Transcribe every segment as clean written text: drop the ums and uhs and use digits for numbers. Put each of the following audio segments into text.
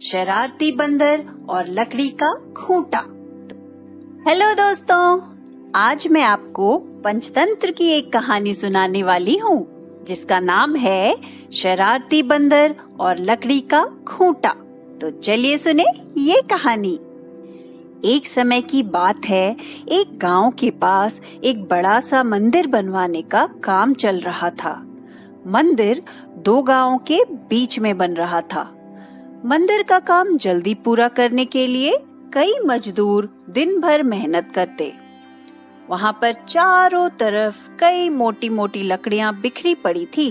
शरारती बंदर और लकड़ी का खूंटा। हेलो दोस्तों, आज मैं आपको पंचतंत्र की एक कहानी सुनाने वाली हूँ जिसका नाम है शरारती बंदर और लकड़ी का खूंटा। तो चलिए सुने ये कहानी। एक समय की बात है, एक गांव के पास एक बड़ा सा मंदिर बनवाने का काम चल रहा था। मंदिर दो गांवों के बीच में बन रहा था। मंदिर का काम जल्दी पूरा करने के लिए कई मजदूर दिन भर मेहनत करते। वहां पर चारों तरफ कई मोटी मोटी लकड़ियां बिखरी पड़ी थी।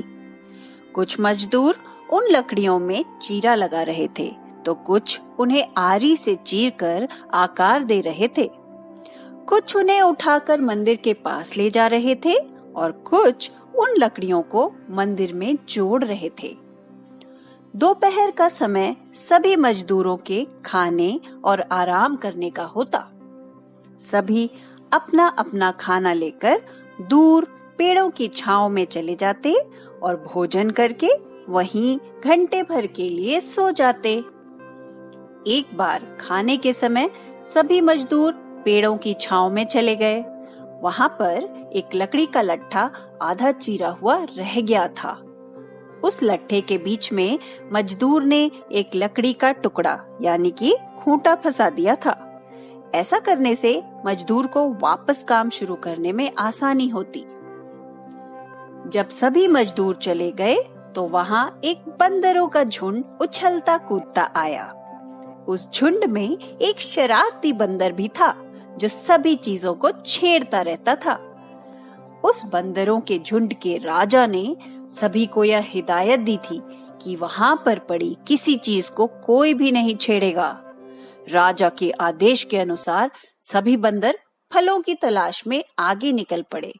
कुछ मजदूर उन लकड़ियों में चीरा लगा रहे थे तो कुछ उन्हें आरी से चीरकर आकार दे रहे थे। कुछ उन्हें उठाकर मंदिर के पास ले जा रहे थे और कुछ उन लकड़ियों को मंदिर में जोड़ रहे थे। दोपहर का समय सभी मजदूरों के खाने और आराम करने का होता। सभी अपना अपना खाना लेकर दूर पेड़ों की छांव में चले जाते और भोजन करके वहीं घंटे भर के लिए सो जाते। एक बार खाने के समय सभी मजदूर पेड़ों की छांव में चले गए। वहां पर एक लकड़ी का लट्ठा आधा चीरा हुआ रह गया था। उस लट्ठे के बीच में मजदूर ने एक लकड़ी का टुकड़ा यानी कि खूंटा फंसा दिया था। ऐसा करने से मजदूर को वापस काम शुरू करने में आसानी होती। जब सभी मजदूर चले गए तो वहां एक बंदरों का झुंड उछलता कूदता आया। उस झुंड में एक शरारती बंदर भी था जो सभी चीजों को छेड़ता रहता था। उस बंदरों के झुंड के राजा ने सभी को यह हिदायत दी थी कि वहां पर पड़ी किसी चीज को कोई भी नहीं छेड़ेगा। राजा के आदेश के अनुसार सभी बंदर फलों की तलाश में आगे निकल पड़े,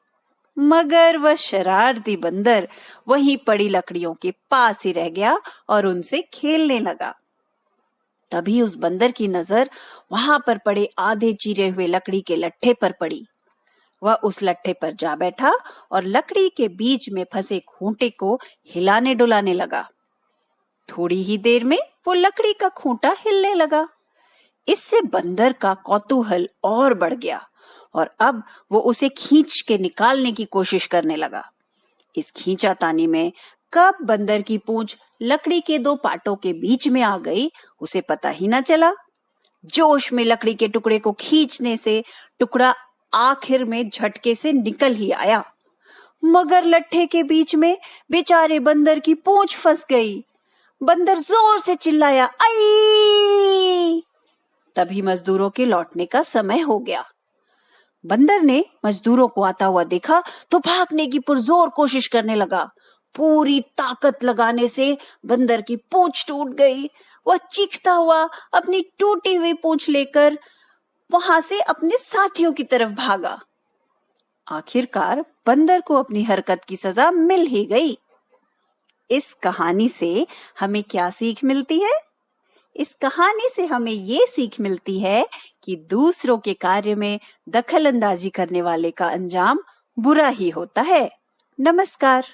मगर वह शरारती बंदर वहीं पड़ी लकड़ियों के पास ही रह गया और उनसे खेलने लगा। तभी उस बंदर की नजर वहां पर पड़े आधे चीरे हुए लकड़ी के लट्ठे पर पड़ी। वह उस लट्ठे पर जा बैठा और लकड़ी के बीच में फंसे खूंटे को हिलाने डुलाने लगा। थोड़ी ही देर में वो लकड़ी का खूंटा हिलने लगा। इससे बंदर का कौतूहल और बढ़ गया और अब वो उसे खींच के निकालने की कोशिश करने लगा। इस खींचातानी में कब बंदर की पूंछ लकड़ी के दो पाटों के बीच में आ गई उसे पता ही न चला। जोश में लकड़ी के टुकड़े को खींचने से टुकड़ा आखिर में झटके से निकल ही आया, मगर लट्ठे के बीच में बेचारे बंदर की पूंछ फंस गई। बंदर जोर से चिल्लाया, आई! तभी मजदूरों के लौटने का समय हो गया। बंदर ने मजदूरों को आता हुआ देखा तो भागने की पुरजोर कोशिश करने लगा। पूरी ताकत लगाने से बंदर की पूंछ टूट गई। वह चीखता हुआ अपनी टूटी हुई पूंछ लेकर वहां से अपने साथियों की तरफ भागा। आखिरकार बंदर को अपनी हरकत की सजा मिल ही गई। इस कहानी से हमें क्या सीख मिलती है? इस कहानी से हमें ये सीख मिलती है कि दूसरों के कार्य में दखल अंदाजी करने वाले का अंजाम बुरा ही होता है। नमस्कार।